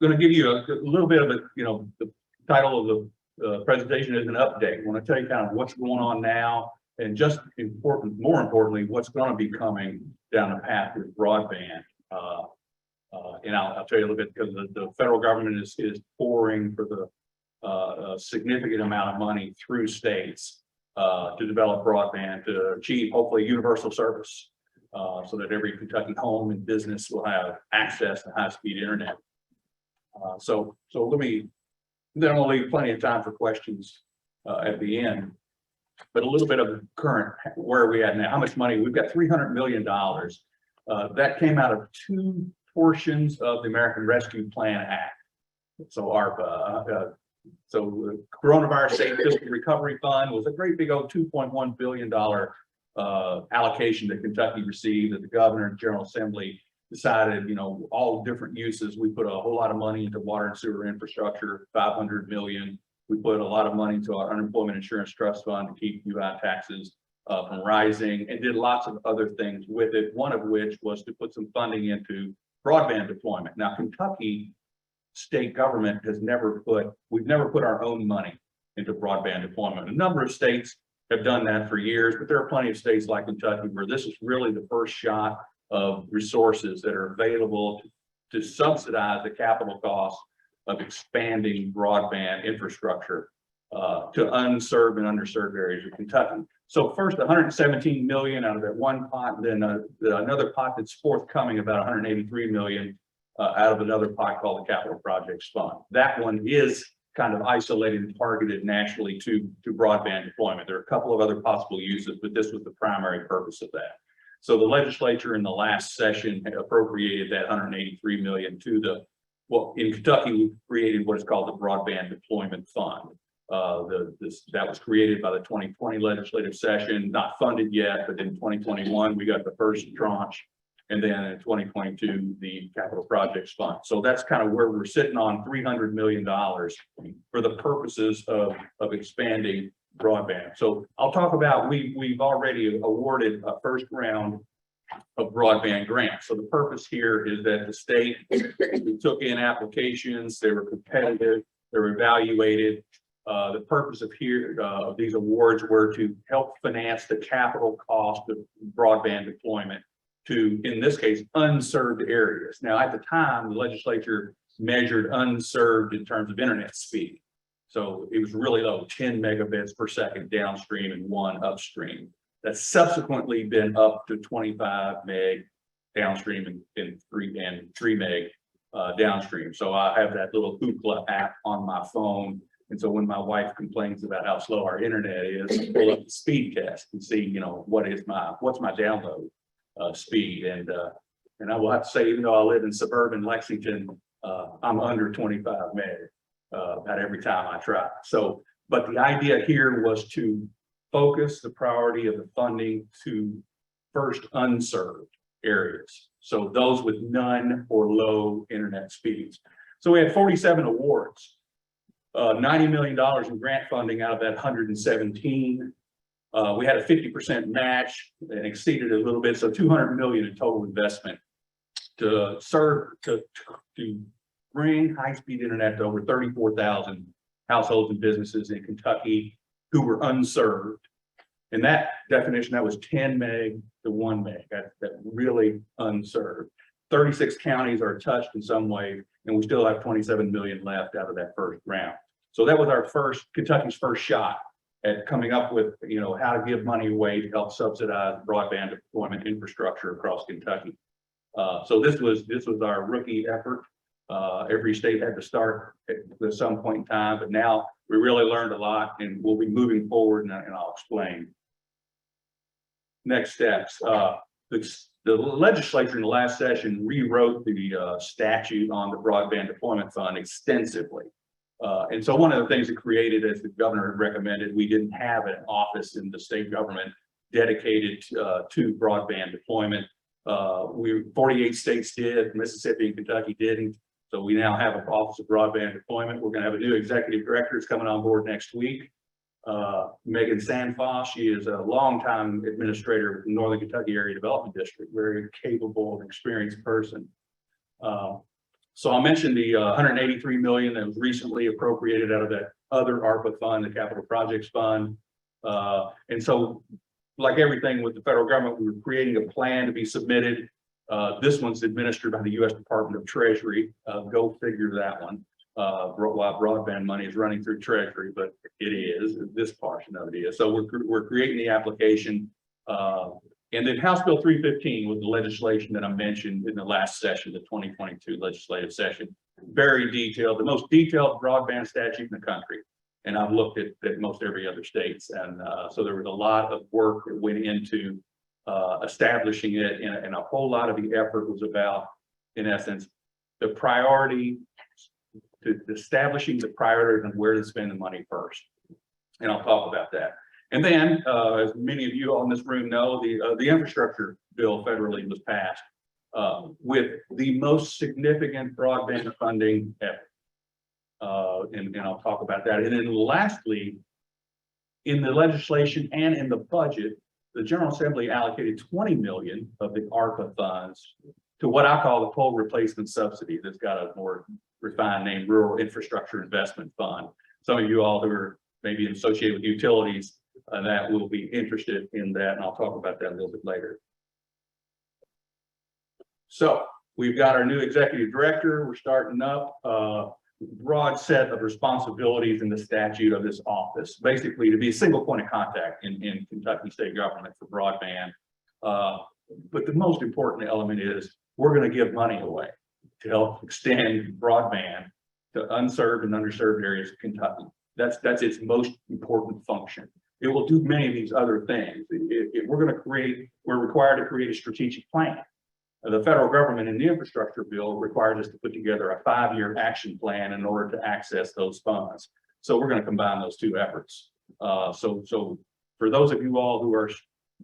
Going to give you a little bit of a, the title of the presentation is an update. I want to tell you kind of what's going on now, and just more importantly, what's going to be coming down the path with broadband. And I'll tell you a little bit, because the federal government is pouring for the significant amount of money through states to develop broadband to achieve hopefully universal service, so that every Kentucky home and business will have access to high-speed internet. So then we'll leave plenty of time for questions at the end. But a little bit of current, where are we at now? How much money? We've got $300 million. That came out of two portions of the American Rescue Plan Act. So ARPA. So the Coronavirus State Fiscal Recovery Fund was a great big old $2.1 billion allocation that Kentucky received, that the governor and General Assembly decided, all different uses. We put a whole lot of money into water and sewer infrastructure, $500 million. We put a lot of money into our unemployment insurance trust fund to keep UI taxes from rising, and did lots of other things with it. One of which was to put some funding into broadband deployment. Now, Kentucky state government we've never put our own money into broadband deployment. A number of states have done that for years, but there are plenty of states like Kentucky where this is really the first shot of resources that are available to subsidize the capital costs of expanding broadband infrastructure to unserved and underserved areas of Kentucky. So first, 117 million out of that one pot, then another pot that's forthcoming, about 183 million out of another pot called the Capital Projects Fund. That one is kind of isolated and targeted nationally to broadband deployment. There are a couple of other possible uses, but this was the primary purpose of that. So the legislature in the last session had appropriated that 183 million to in Kentucky, we created what is called the Broadband Deployment Fund. That was created by the 2020 legislative session, not funded yet, but in 2021, we got the first tranche. And then in 2022, the Capital Projects Fund. So that's kind of where we're sitting on $300 million for the purposes of expanding broadband. So I'll talk about, we've already awarded a first round of broadband grants. So the purpose here is that the state took in applications, they were competitive, they were evaluated. The purpose of these awards were to help finance the capital cost of broadband deployment to, in this case, unserved areas. Now, at the time, the legislature measured unserved in terms of internet speed. So it was really low, 10 megabits per second downstream and 1 upstream. That's subsequently been up to 25 meg downstream and 3 meg downstream. So I have that little Ookla app on my phone. And so when my wife complains about how slow our internet is, I pull up the speed test and see, what's my download speed. And I will have to say, even though I live in suburban Lexington, I'm under 25 meg about every time I try. So, but the idea here was to focus the priority of the funding to first unserved areas. So those with none or low internet speeds. So we had 47 awards, $90 million in grant funding out of that 117. We had a 50% match and exceeded a little bit. So 200 million in total investment to bring high-speed internet to over 34,000 households and businesses in Kentucky who were unserved. And that definition, that was 10 meg to 1 meg, that really unserved. 36 counties are touched in some way, and we still have 27 million left out of that first round. So that was our Kentucky's first shot at coming up with, how to give money away to help subsidize broadband deployment infrastructure across Kentucky. So this was our rookie effort. Every state had to start at some point in time, but now we really learned a lot, and we'll be moving forward, and I'll explain. Next steps. The legislature in the last session rewrote the statute on the Broadband Deployment Fund extensively. And so one of the things it created, as the governor had recommended, we didn't have an office in the state government dedicated to broadband deployment. 48 states did, Mississippi and Kentucky didn't. So we now have an Office of Broadband Deployment. We're going to have a new executive director who's coming on board next week. Megan Sanfoss, she is a longtime administrator of the Northern Kentucky Area Development District, very capable and experienced person. So I mentioned the 183 million that was recently appropriated out of that other ARPA fund, the Capital Projects Fund. And so, like everything with the federal government, we were creating a plan to be submitted. This one's administered by the U.S. Department of Treasury. Go figure that one. While broadband money is running through Treasury, but it is, this portion of it is. So we're creating the application. And then House Bill 315 was the legislation that I mentioned in the last session, the 2022 legislative session. Very detailed, the most detailed broadband statute in the country. And I've looked at most every other states. And so there was a lot of work that went into establishing it. And a whole lot of the effort was about, in essence, the priority to establishing the priorities and where to spend the money first. And I'll talk about that. And then, as many of you all in this room know, the infrastructure bill federally was passed with the most significant broadband funding ever. And I'll talk about that. And then lastly, in the legislation and in the budget, the General Assembly allocated 20 million of the ARPA funds to what I call the pole replacement subsidy. That's got a more refined name, Rural Infrastructure Investment Fund. Some of you all who are maybe associated with utilities that will be interested in that, and I'll talk about that a little bit later. So we've got our new executive director. We're starting up a broad set of responsibilities in the statute of this office, basically to be a single point of contact in Kentucky state government for broadband. But the most important element is we're going to give money away to help extend broadband to unserved and underserved areas of Kentucky. That's its most important function. It will do many of these other things. We're required to create a strategic plan. The federal government in the infrastructure bill requires us to put together a 5-year action plan in order to access those funds. So we're going to combine those two efforts. So for those of you all who are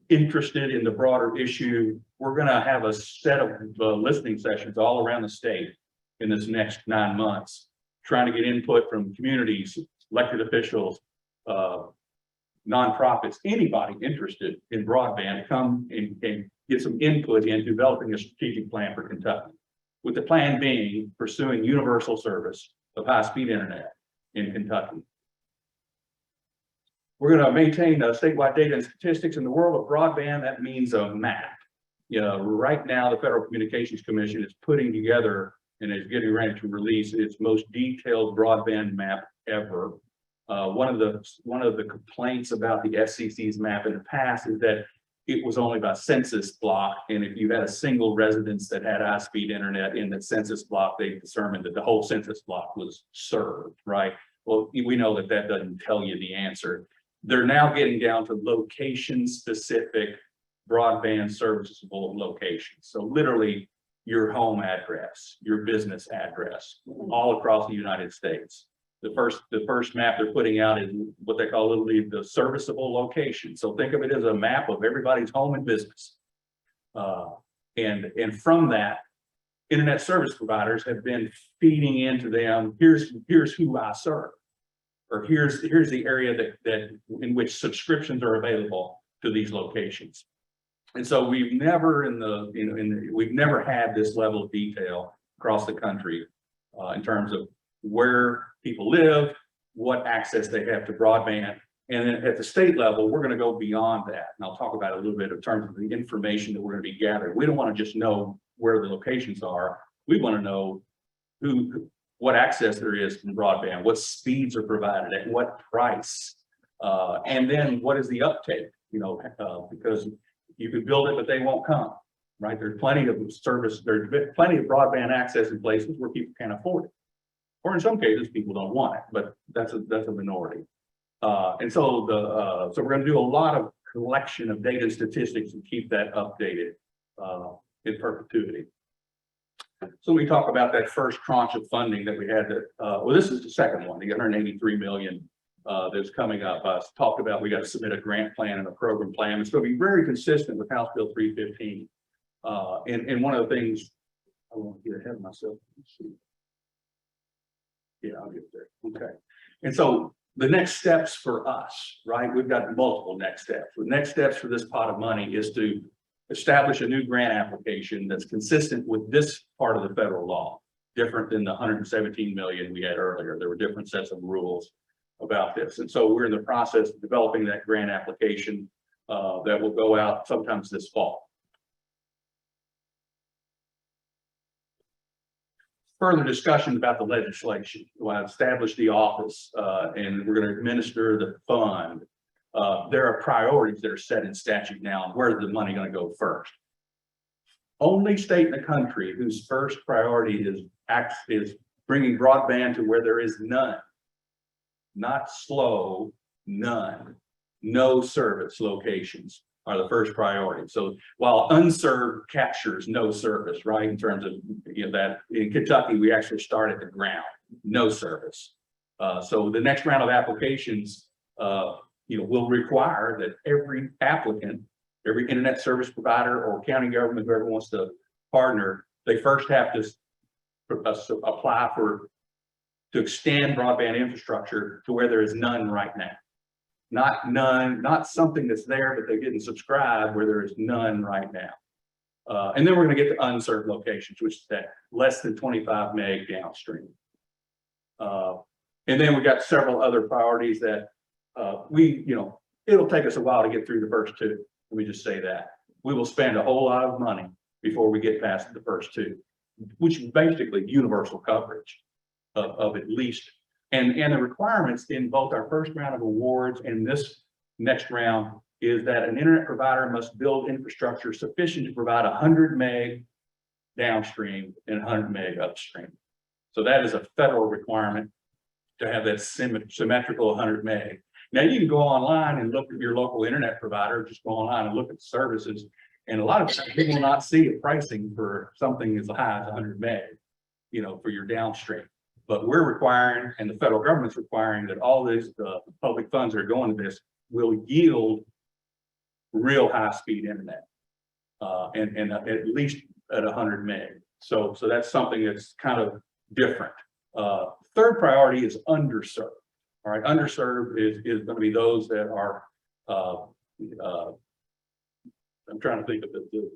interested in the broader issue, we're going to have a set of listening sessions all around the state in this next 9 months, trying to get input from communities, elected officials, nonprofits, anybody interested in broadband to come and get some input in developing a strategic plan for Kentucky, with the plan being pursuing universal service of high-speed internet in Kentucky. We're going to maintain statewide data and statistics. In the world of broadband. That means a map. You know, right now the Federal Communications Commission is putting together and is getting ready to release its most detailed broadband map ever. One of the complaints about the FCC's map in the past is that it was only by census block, and if you had a single residence that had high-speed internet in the census block, they determined that the whole census block was served, right? Well, we know that that doesn't tell you the answer. They're now getting down to location-specific broadband serviceable locations. So literally your home address, your business address, all across the United States. The first map they're putting out is what they call literally the serviceable location. So think of it as a map of everybody's home and business. And from that, internet service providers have been feeding into them, here's who I serve, or here's the area that in which subscriptions are available to these locations. And so we've never we've never had this level of detail across the country in terms of where people live, what access they have to broadband. And then at the state level, we're going to go beyond that. And I'll talk about it a little bit in terms of the information that we're going to be gathering. We don't want to just know where the locations are. We want to know what access there is from broadband, what speeds are provided at what price, and then what is the uptake, because you can build it, but they won't come, right? There's plenty of service, there's plenty of broadband access in places where people can't afford it. Or in some cases, people don't want it, but that's a minority. And so so we're going to do a lot of collection of data and statistics and keep that updated in perpetuity. So we talk about that first tranche of funding that we had. Well, this is the second one, the 183 million that's coming up. I talked about we got to submit a grant plan and a program plan. It's going to be very consistent with House Bill 315. And one of the things I won't get ahead of myself. Let's see. Yeah, I'll get there. Okay. And so the next steps for us, right? We've got multiple next steps. The next steps for this pot of money is to establish a new grant application that's consistent with this part of the federal law, different than the 117 million we had earlier. There were different sets of rules about this. And so we're in the process of developing that grant application that will go out sometimes this fall. Further discussion about the legislation. We'll establish the office and we're going to administer the fund. There are priorities that are set in statute now. Where's the money going to go first? Only state in the country whose first priority is bringing broadband to where there is none. Not slow, none. No service locations are the first priority. So while unserved captures no service, right? In terms of, that in Kentucky, we actually start at the ground, no service. So the next round of applications, will require that every applicant, every internet service provider or county government, whoever wants to partner, they first have to apply to extend broadband infrastructure to where there is none right now. Not none, not something that's there, but they didn't subscribe where there is none right now. And then we're going to get to unserved locations, which is that less than 25 meg downstream. And then we got several other priorities that it'll take us a while to get through the first two. Let me just say that. We will spend a whole lot of money before we get past the first two, which is basically universal coverage of at least. And the requirements in both our first round of awards and this next round is that an internet provider must build infrastructure sufficient to provide 100 meg downstream and 100 meg upstream. So that is a federal requirement to have that symmetrical 100 meg. Now you can go online and look at your local internet provider, just go online and look at the services. And a lot of times people will not see a pricing for something as high as 100 meg, for your downstream. But we're requiring, and the federal government's requiring, that all these public funds that are going to this will yield real high-speed internet, and at least at 100 meg. So that's something that's kind of different. Third priority is underserved. All right, underserved is going to be those that are. I'm trying to think of the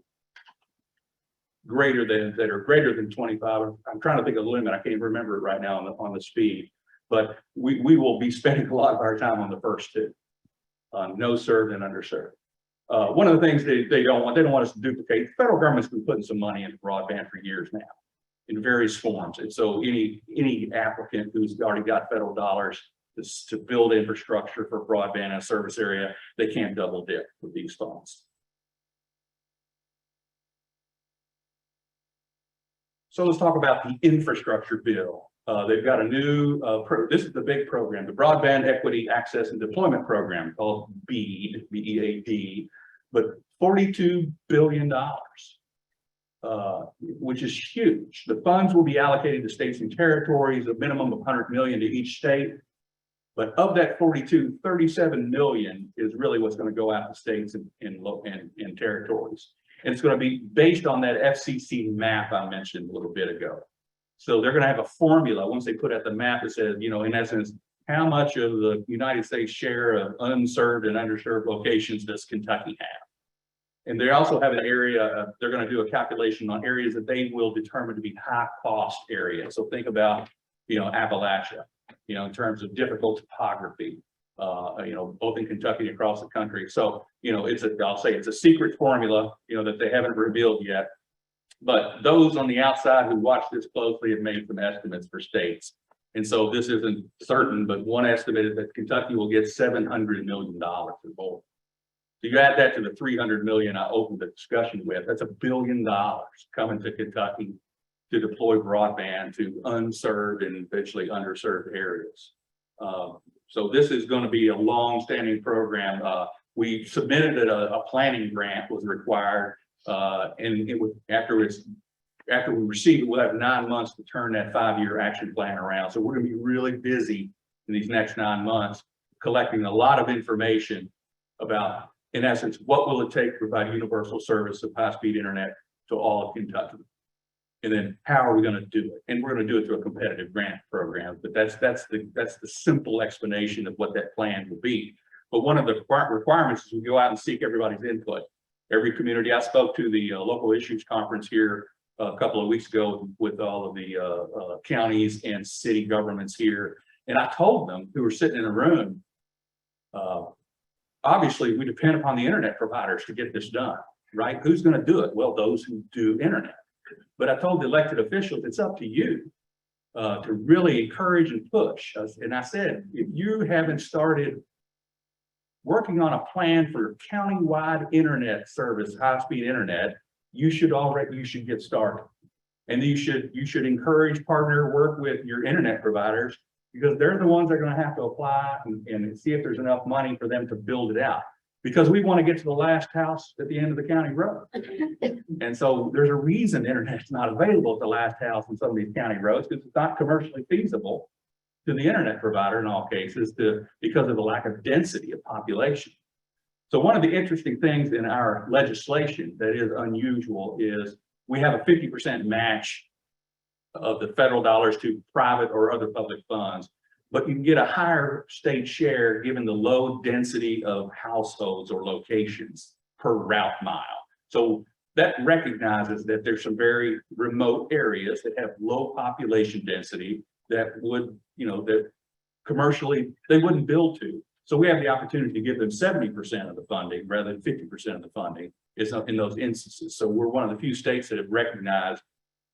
that are greater than 25. I'm trying to think of the limit. I can't remember it right now on the speed, but we will be spending a lot of our time on the first two, no served and underserved. One of the things they don't want us to duplicate. The federal government's been putting some money into broadband for years now in various forms. And so any applicant who's already got federal dollars to build infrastructure for broadband in a service area, they can't double dip with these funds. So let's talk about the infrastructure bill. They've got a new, this is the big program, the Broadband Equity Access and Deployment Program called BEAD, B-E-A-D, but $42 billion, which is huge. The funds will be allocated to states and territories, a minimum of 100 million to each state. But of that 42, 37 million is really what's going to go out to states and territories. And it's going to be based on that FCC map I mentioned a little bit ago. So they're going to have a formula once they put out the map that says, in essence, how much of the United States share of unserved and underserved locations does Kentucky have? And they also have an area, they're going to do a calculation on areas that they will determine to be high cost areas. So think about, Appalachia, in terms of difficult topography, both in Kentucky and across the country. So, I'll say it's a secret formula, that they haven't revealed yet. But those on the outside who watch this closely have made some estimates for states. And so this isn't certain, but one estimate is that Kentucky will get $700 million in more. So you add that to the 300 million I opened the discussion with, that's $1 billion coming to Kentucky to deploy broadband to unserved and eventually underserved areas. So this is going to be a long-standing program. We submitted a planning grant was required, and it was after we receive it, we'll have 9 months to turn that 5-year action plan around. So we're going to be really busy in these next 9 months, collecting a lot of information about, in essence, what will it take to provide universal service of high-speed internet to all of Kentucky, and then how are we going to do it? And we're going to do it through a competitive grant program. But that's the simple explanation of what that plan will be. But one of the requirements is we go out and seek everybody's input. Every community, I spoke to the local issues conference here a couple of weeks ago with all of the counties and city governments here. And I told them, who were sitting in a room, obviously we depend upon the internet providers to get this done, right? Who's going to do it? Well, those who do internet. But I told the elected officials, it's up to you to really encourage and push. And I said, if you haven't started working on a plan for county-wide internet service, high-speed internet, you should get started. And you should encourage, partner, work with your internet providers, because they're the ones that are going to have to apply and see if there's enough money for them to build it out. Because we want to get to the last house at the end of the county road. And so there's a reason internet's not available at the last house in some of these county roads, because it's not commercially feasible to the internet provider in all cases because of the lack of density of population. So one of the interesting things in our legislation that is unusual is we have a 50% match of the federal dollars to private or other public funds, but you can get a higher state share given the low density of households or locations per route mile. So that recognizes that there's some very remote areas that have low population density that would, that commercially they wouldn't build to. So we have the opportunity to give them 70% of the funding rather than 50% of the funding is in those instances. So we're one of the few states that have recognized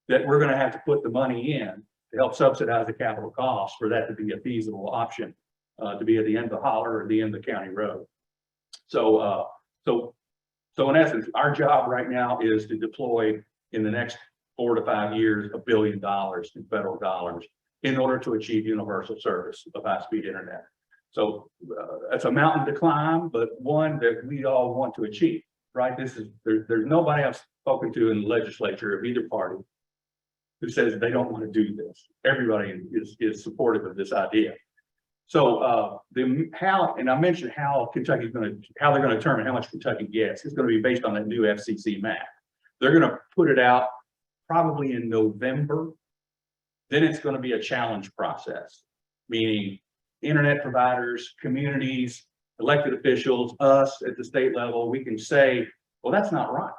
that we're going to have to put the money in to help subsidize the capital costs for that to be a feasible option, to be at the end of the holler or the end of the county road. So in essence, our job right now is to deploy in the next 4 to 5 years $1 billion in federal dollars in order to achieve universal service of high-speed internet. So that's a mountain to climb, but one that we all want to achieve, right? There's nobody I've spoken to in the legislature of either party who says they don't want to do this. Everybody is supportive of this idea. So and I mentioned how they're going to determine how much Kentucky gets. It's going to be based on that new FCC map. They're going to put it out probably in November. Then it's going to be a challenge process, meaning internet providers, communities, elected officials, us at the state level, we can say, well, that's not right.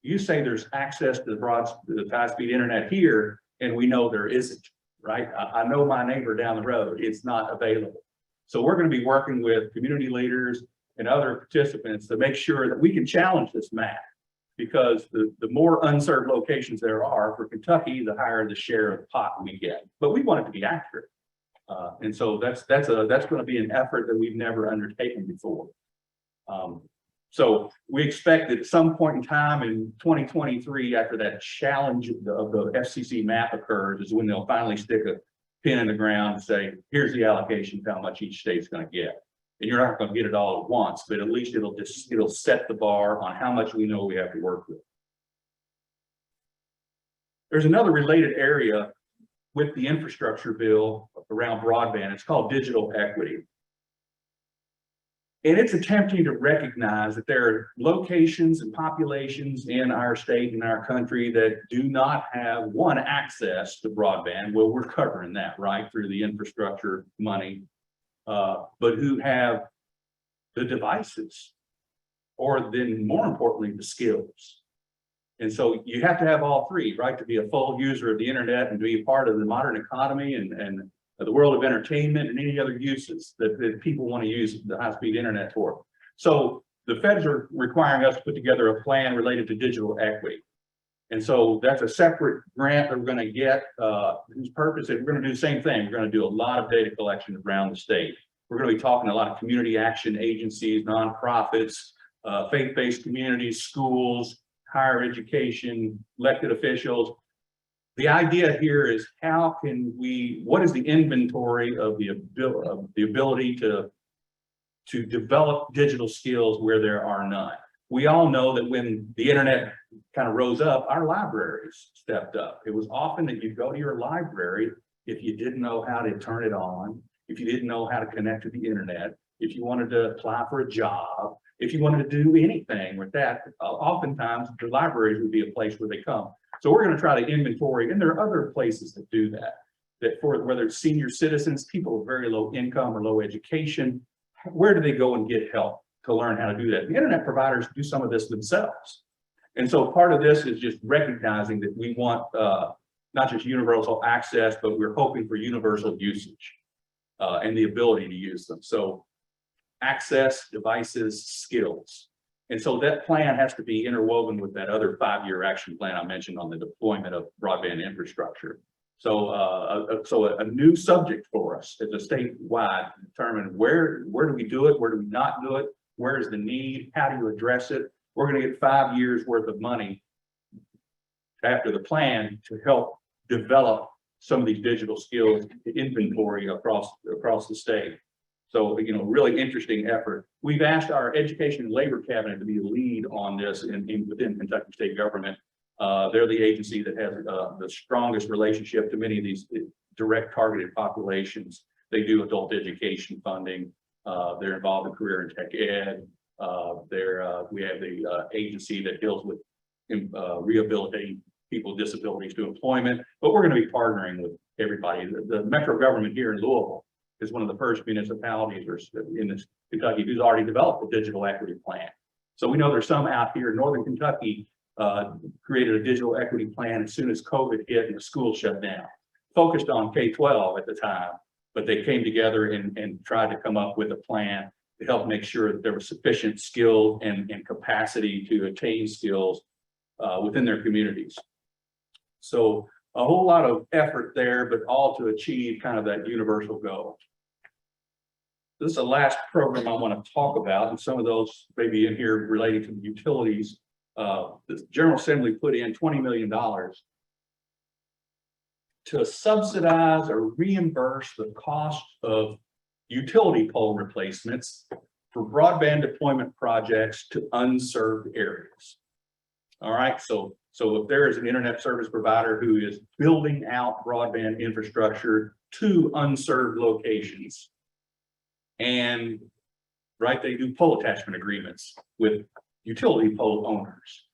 You say there's access to the high-speed internet here, and we know there isn't, right? I know my neighbor down the road, it's not available. So we're going to be working with community leaders and other participants to make sure that we can challenge this map, because the more unserved locations there are for Kentucky, the higher the share of the pot we get. But we want it to be accurate. And so that's going to be an effort that we've never undertaken before. So we expect that at some point in time in 2023, after that challenge of the FCC map occurs, is when they'll finally stick a pin in the ground and say, here's the allocation of how much each state's going to get. And you're not going to get it all at once, but at least it'll set the bar on how much we know we have to work with. There's another related area with the infrastructure bill around broadband. It's called digital equity. And it's attempting to recognize that there are locations and populations in our state and our country that do not have access to broadband. Well, we're covering that, right, through the infrastructure money, but who have the devices, or then more importantly, the skills. And so you have to have all three, right, to be a full user of the internet and to be a part of the modern economy and the world of entertainment and any other uses that people want to use the high-speed internet for. So the feds are requiring us to put together a plan related to digital equity. And so that's a separate grant that we're going to get, whose purpose is we're going to do the same thing. We're going to do a lot of data collection around the state. We're going to be talking to a lot of community action agencies, nonprofits, faith-based communities, schools, higher education, elected officials. The idea here is what is the inventory of the ability to develop digital skills where there are none? We all know that when the internet kind of rose up, our libraries stepped up. It was often that you'd go to your library if you didn't know how to turn it on, if you didn't know how to connect to the internet, if you wanted to apply for a job, if you wanted to do anything with that, oftentimes the libraries would be a place where they come. So we're going to try to inventory, and there are other places that do that for whether it's senior citizens, people with very low income or low education, where do they go and get help to learn how to do that. The internet providers do some of this themselves. And so part of this is just recognizing that we want not just universal access, but we're hoping for universal usage and the ability to use them. So access, devices, skills. And so that plan has to be interwoven with that other 5-year action plan I mentioned on the deployment of broadband infrastructure. So a new subject for us as a statewide to determine where do we do it, where do we not do it, where is the need, how do you address it. We're going to get 5 years worth of money after the plan to help develop some of these digital skills inventory across the state. So, you know, really interesting effort. We've asked our Education and Labor Cabinet to be the lead on this within Kentucky State government. They're the agency that has the strongest relationship to many of these direct targeted populations. They do adult education funding. They're involved in career and tech ed. We have the agency that deals with rehabilitating people with disabilities to employment, but we're going to be partnering with everybody. The metro government here in Louisville is one of the first municipalities in Kentucky who's already developed a digital equity plan. So we know there's some out here in Northern Kentucky created a digital equity plan as soon as COVID hit and the school shut down, focused on K-12 at the time, but they came together and tried to come up with a plan to help make sure that there was sufficient skill and capacity to attain skills within their communities. So a whole lot of effort there, but all to achieve kind of that universal goal. This is the last program I want to talk about, and some of those maybe in here relating to the utilities. The General Assembly put in $20 million to subsidize or reimburse the cost of utility pole replacements for broadband deployment projects to unserved areas. All right, so if there is an internet service provider who is building out broadband infrastructure to unserved locations, and right, they do pole attachment agreements with utility pole owners,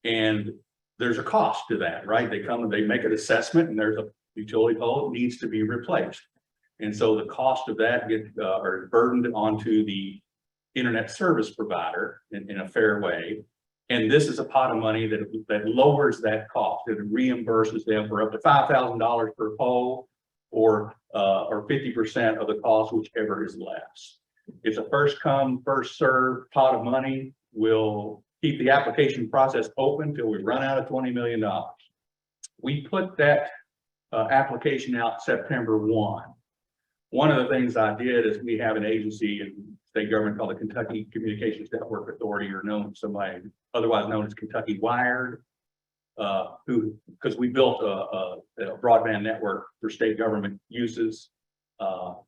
and there's a cost to that, right? They come and they make an assessment, and there's a utility pole that needs to be replaced, and so the cost of that are burdened onto the internet service provider in a fair way. And this is a pot of money that lowers that cost. It reimburses them for up to $5,000 per pole, or 50% of the cost, whichever is less. It's a first come, first served pot of money. We'll keep the application process open till we run out of $20 million. We put that application out September 1. One of the things I did is we have an agency in state government called the Kentucky Communications Network Authority, or otherwise known as Kentucky Wired, because we built a broadband network for state government uses.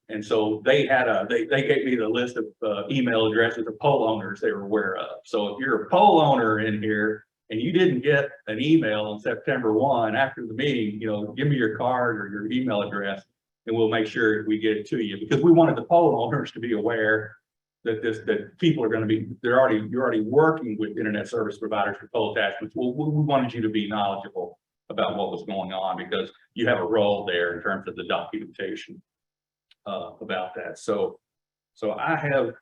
And so they gave me the list of email addresses of pole owners they were aware of. So if you're a pole owner in here and you didn't get an email on September 1 after the meeting, you know, give me your card or your email address, and we'll make sure we get it to you, because we wanted the pole owners to be aware that people are going to be, you're already working with internet service providers for pole attachments. Well, we wanted you to be knowledgeable about what was going on, because you have a role there in terms of the documentation about that. So I have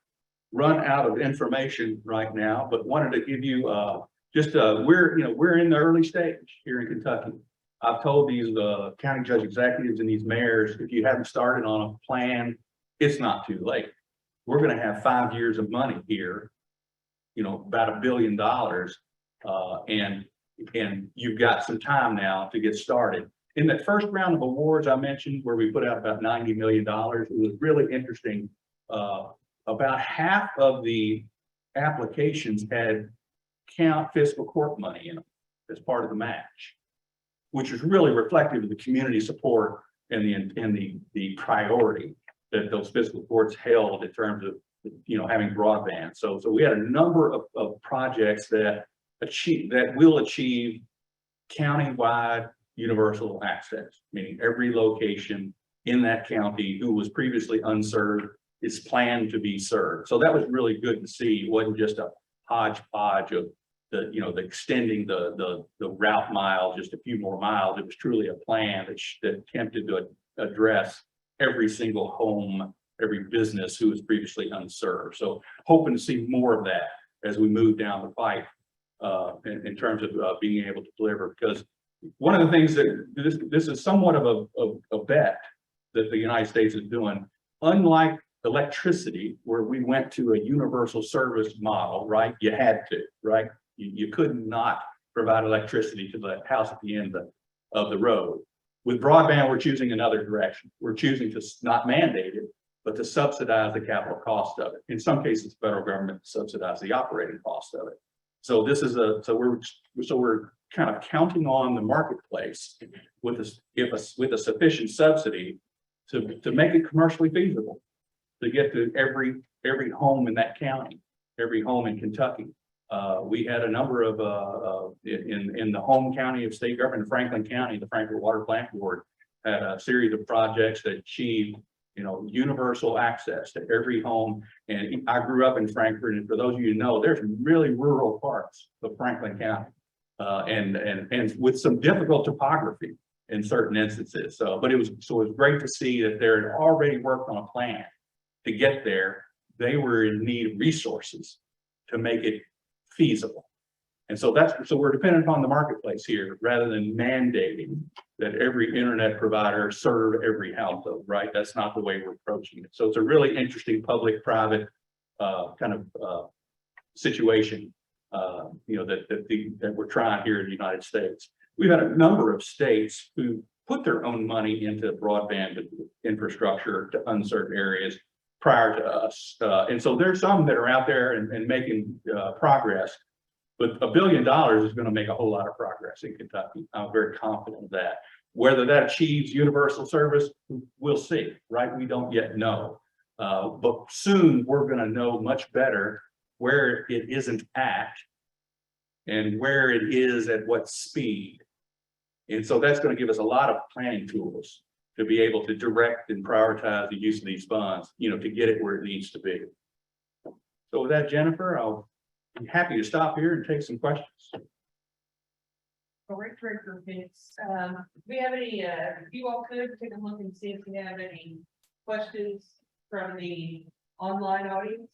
run out of information right now, but wanted to give you we're in the early stage here in Kentucky. I've told these county judge executives and these mayors, if you haven't started on a plan, it's not too late. We're going to have 5 years of money here, you know, about $1 billion, and you've got some time now to get started. In that first round of awards I mentioned, where we put out about $90 million, it was really interesting. About half of the applications had fiscal court money in them as part of the match, which is really reflective of the community support and the priority that those fiscal courts held in terms of, you know, having broadband. So we had a number of projects that will achieve countywide universal access, meaning every location in that county who was previously unserved is planned to be served. So that was really good to see. It wasn't just a hodgepodge of the extending the route mile just a few more miles. It was truly a plan that attempted to address every single home, every business who was previously unserved. So hoping to see more of that as we move down the pipe in terms of being able to deliver. Because one of the things that this is somewhat of a bet that the United States is doing, unlike electricity, where we went to a universal service model, right? You had to, right? You could not provide electricity to the house at the end of the road. With broadband, we're choosing another direction. We're choosing to not mandate it, but to subsidize the capital cost of it. In some cases, the federal government subsidize the operating cost of it. So this is we're kind of counting on the marketplace with a sufficient subsidy to make it commercially feasible, to get to every home in that county, every home in Kentucky. We had a number of in the home county of state government, Franklin County, the Frankfurt Water Plant Board had a series of projects that achieved, universal access to every home. And I grew up in Frankfurt, and for those of you who know, there's really rural parts of Franklin County, and with some difficult topography in certain instances. But it was great to see that they had already worked on a plan to get there. They were in need of resources to make it feasible. And so we're dependent upon the marketplace here rather than mandating that every internet provider serve every household, right? That's not the way we're approaching it. So it's a really interesting public-private kind of situation, that we're trying here in the United States. We've had a number of states who put their own money into broadband infrastructure to unserved areas prior to us. And so there's some that are out there and making progress, but $1 billion is going to make a whole lot of progress in Kentucky. I'm very confident of that. Whether that achieves universal service, we'll see, right? We don't yet know. But soon we're going to know much better where it isn't at and where it is at what speed. And so that's going to give us a lot of planning tools to be able to direct and prioritize the use of these funds, to get it where it needs to be. So with that, Jennifer, I'll be happy to stop here and take some questions. All right, Director Hicks, do we have any, you all could take a look and see if we have any questions from the online audience?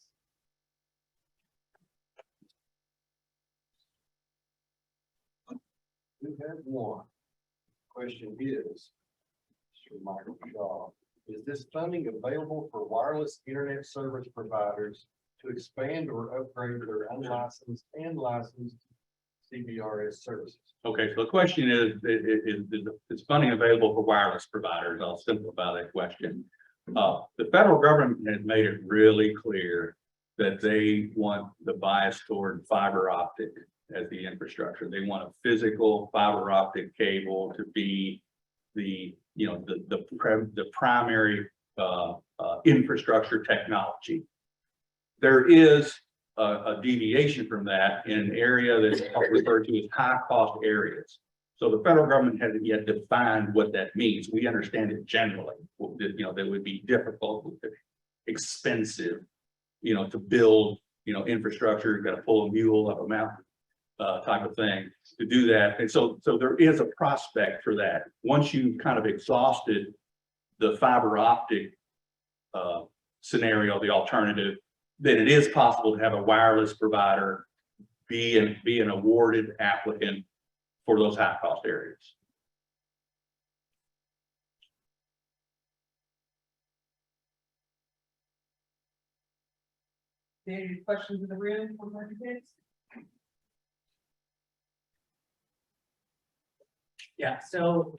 We have one. Question is, Mr. Michael Shaw, is this funding available for wireless internet service providers to expand or upgrade their unlicensed and licensed CBRS services? Okay, so the question is funding available for wireless providers? I'll simplify that question. The federal government has made it really clear that they want the bias toward fiber optic as the infrastructure. They want a physical fiber optic cable to be the primary infrastructure technology. There is a deviation from that in an area that's referred to as high cost areas. So the federal government hasn't yet defined what that means. We understand it generally, that would be difficult, expensive, to build, infrastructure. You've got to pull a mule up a mountain type of thing to do that. And so there is a prospect for that. Once you've kind of exhausted the fiber optic scenario, the alternative, then it is possible to have a wireless provider be an awarded applicant for those high cost areas. Any questions in the room? Yeah, so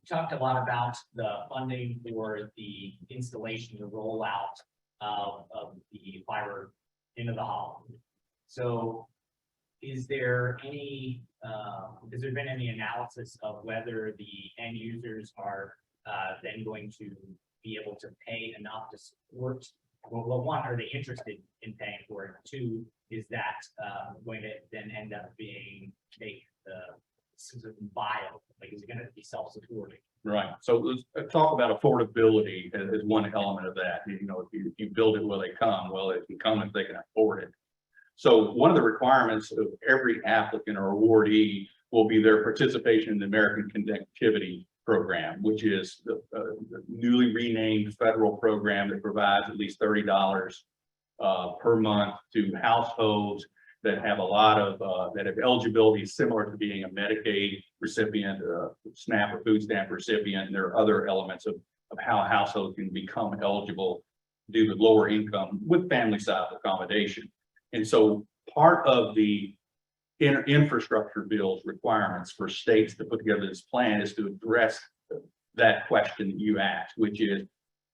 talked a lot about the funding for the installation, the rollout of the fiber into the hollow. So is there any, has there been any analysis of whether the end users are then going to be able to pay enough to support, well, one, are they interested in paying for it? Two, is that going to then end up being make the system viable? Like, is it going to be self-supporting? Right. So let's talk about affordability as one element of that. If you build it where they come, well, they can come if they can afford it. So one of the requirements of every applicant or awardee will be their participation in the American Connectivity program, which is the newly renamed federal program that provides at least $30 per month to households that have a lot of that have eligibility similar to being a Medicaid recipient, SNAP or food stamp recipient. And there are other elements of how a household can become eligible due to lower income with family size accommodation. And so part of the infrastructure bill's requirements for states to put together this plan is to address that question that you asked, which is,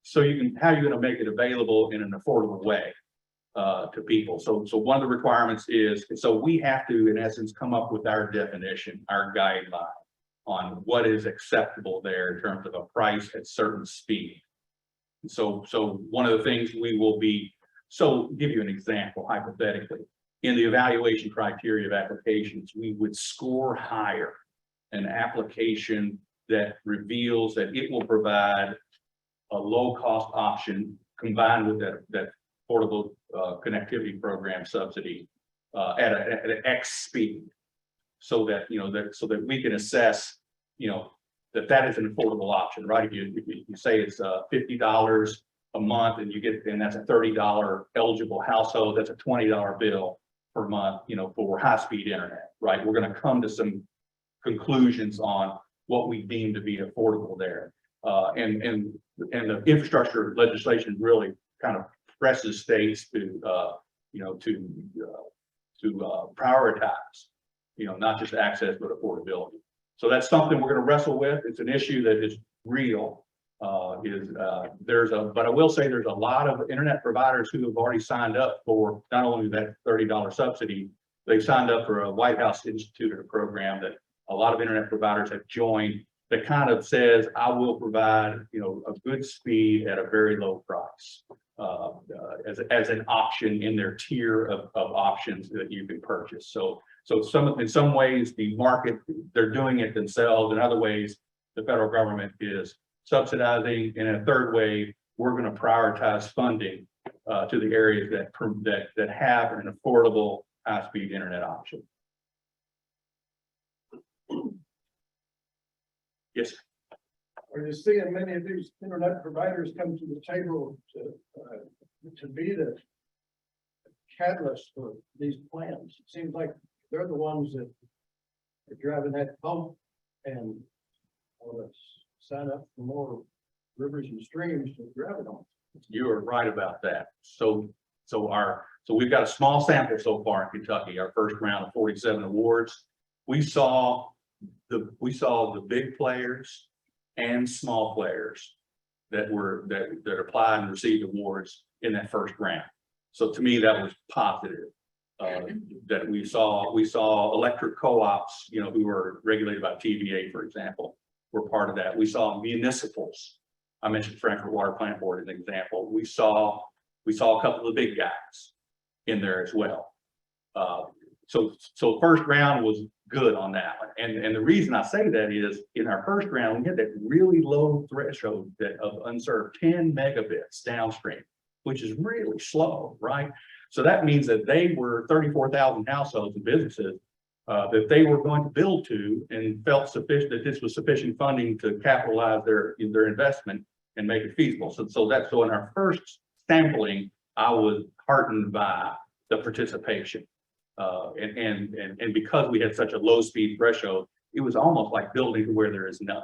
so you can, how are you going to make it available in an affordable way to people? So one of the requirements is, so we have to, in essence, come up with our definition, our guideline on what is acceptable there in terms of a price at certain speed. So one of the things we will be, so give you an example, hypothetically, in the evaluation criteria of applications, we would score higher an application that reveals that it will provide a low-cost option combined with that portable connectivity program subsidy at an X speed, so that so that we can assess that is an affordable option, right? If you say it's $50 a month and you get, and that's a $30 eligible household, that's a $20 bill per month, for high-speed internet, right? We're going to come to some conclusions on what we deem to be affordable there. And the infrastructure legislation really kind of presses states to prioritize, not just access, but affordability. So that's something we're going to wrestle with. It's an issue that is real. But I will say there's a lot of internet providers who have already signed up for not only that $30 subsidy, they've signed up for a White House instituted program that a lot of internet providers have joined that kind of says, I will provide, a good speed at a very low price as an option in their tier of options that you can purchase. So in some ways the market, they're doing it themselves. In other ways, the federal government is subsidizing. And in a third way, we're going to prioritize funding to the areas that have an affordable high-speed internet option. Yes. Are you seeing many of these internet providers come to the table to be the catalyst for these plans? It seems like they're the ones that are driving that pump and want to sign up for more rivers and streams to drive it on. You are right about that. So we've got a small sample so far in Kentucky, our first round of 47 awards. We saw the big players and small players that applied and received awards in that first round. So to me, that was positive. That we saw electric co-ops, who were regulated by TVA, for example, were part of that. We saw municipals. I mentioned Frankfurt Water Plant Board as an example. We saw a couple of the big guys in there as well. So first round was good on that one. And the reason I say that is in our first round, we had that really low threshold of unserved 10 megabits downstream, which is really slow, right? So that means that they were 34,000 households and businesses that they were going to build to, and felt sufficient that this was sufficient funding to capitalize their investment and make it feasible. So in our first sampling, I was heartened by the participation. And because we had such a low speed threshold, it was almost like building to where there is none.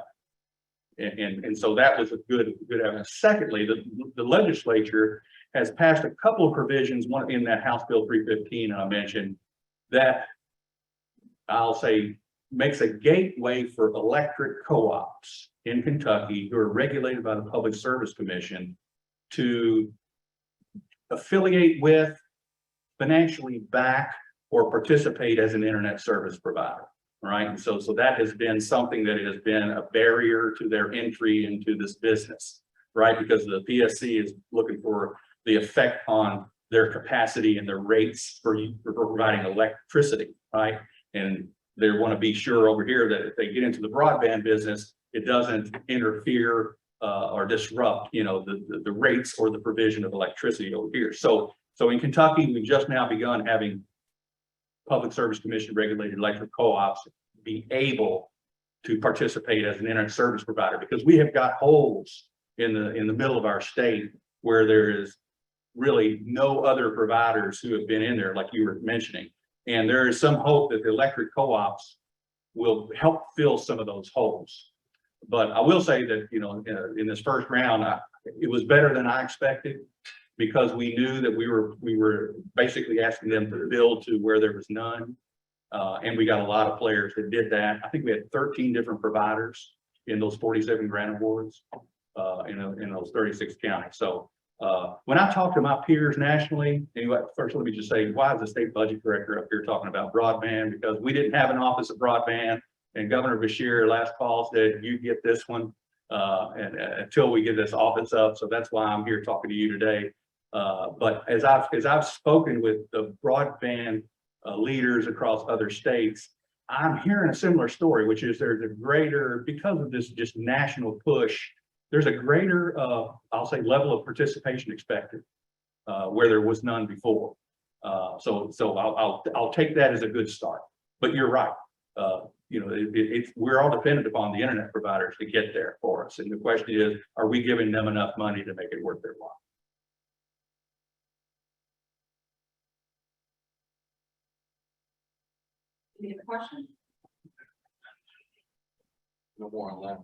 And so that was a good evidence. Secondly, the legislature has passed a couple of provisions, one in that House Bill 315 I mentioned, that I'll say makes a gateway for electric co-ops in Kentucky who are regulated by the Public Service Commission to affiliate with, financially back, or participate as an internet service provider, right? And so that has been something that has been a barrier to their entry into this business, right? Because the PSC is looking for the effect on their capacity and their rates for providing electricity, right? And they want to be sure over here that if they get into the broadband business, it doesn't interfere or disrupt, the rates or the provision of electricity over here. So in Kentucky, we've just now begun having Public Service Commission regulated electric co-ops be able to participate as an internet service provider, because we have got holes in the middle of our state where there is really no other providers who have been in there, like you were mentioning. And there is some hope that the electric co-ops will help fill some of those holes. But I will say that, you know, in this first round, it was better than I expected, because we knew that we were basically asking them to build to where there was none. And we got a lot of players that did that. I think we had 13 different providers in those 47 grant awards, in those 36 counties. So when I talk to my peers nationally, anyway, first let me just say, why is the state budget director up here talking about broadband? Because we didn't have an office of broadband, and Governor Bashir last fall said, you get this one, and until we get this office up. So that's why I'm here talking to you today. But as I've spoken with the broadband leaders across other states, I'm hearing a similar story, which is there's a greater, because of this just national push, there's a greater, I'll say, level of participation expected, where there was none before. So I'll take that as a good start. But you're right. You know, we're all dependent upon the internet providers to get there for us. And the question is, are we giving them enough money to make it worth their while? Any other questions? No more on that.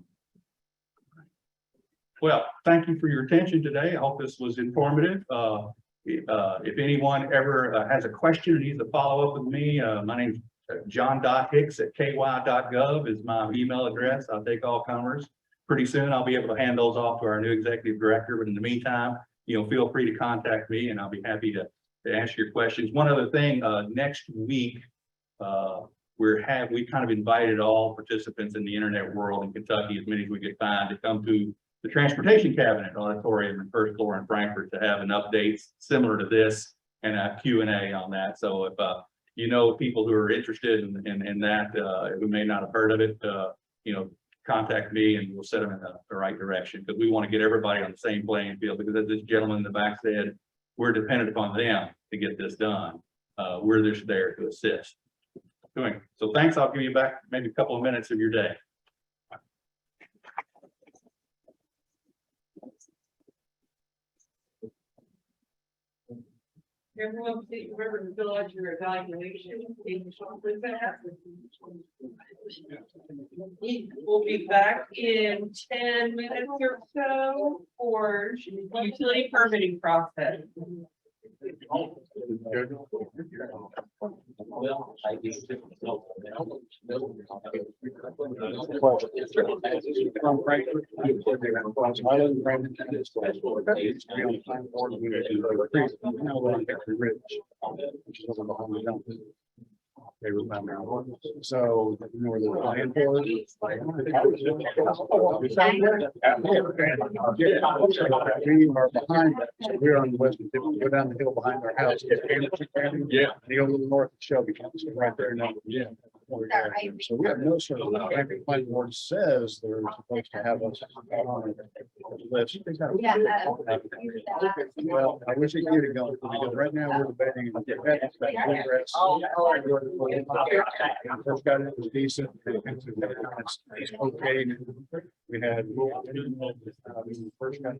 Well, thank you for your attention today. I hope this was informative. If anyone ever has a question or needs to follow up with me, my name's John.Hicks at ky.gov is my email address. I'll take all comers. Pretty soon I'll be able to hand those off to our new executive director. But in the meantime, you know, feel free to contact me and I'll be happy to answer your questions. One other thing, next week, we kind of invited all participants in the internet world in Kentucky, as many as we could find, to come to the Transportation Cabinet Auditorium and first floor in Frankfurt to have an update similar to this and a Q&A on that. So if you know people who are interested in that, who may not have heard of it, you know, contact me and we'll set them in the right direction, because we want to get everybody on the same playing field, because as this gentleman in the back said, we're dependent upon them to get this done. We're just there to assist. So thanks. I'll give you back maybe a couple of minutes of your day. Everyone, please remember to fill out your evaluation. We'll be back in 10 minutes or so for utility permitting process. They remember. So, you know where the land was? We are behind that. So we're on the west, we go down the hill behind our house. Yeah. You go a little north of Shelby County, so right there now. Yeah. So we have no sort of, the planning board says they're supposed to have us on the list. Well, I wish it could have gone, because right now we're debating. First got it was decent. It's okay. We had, first got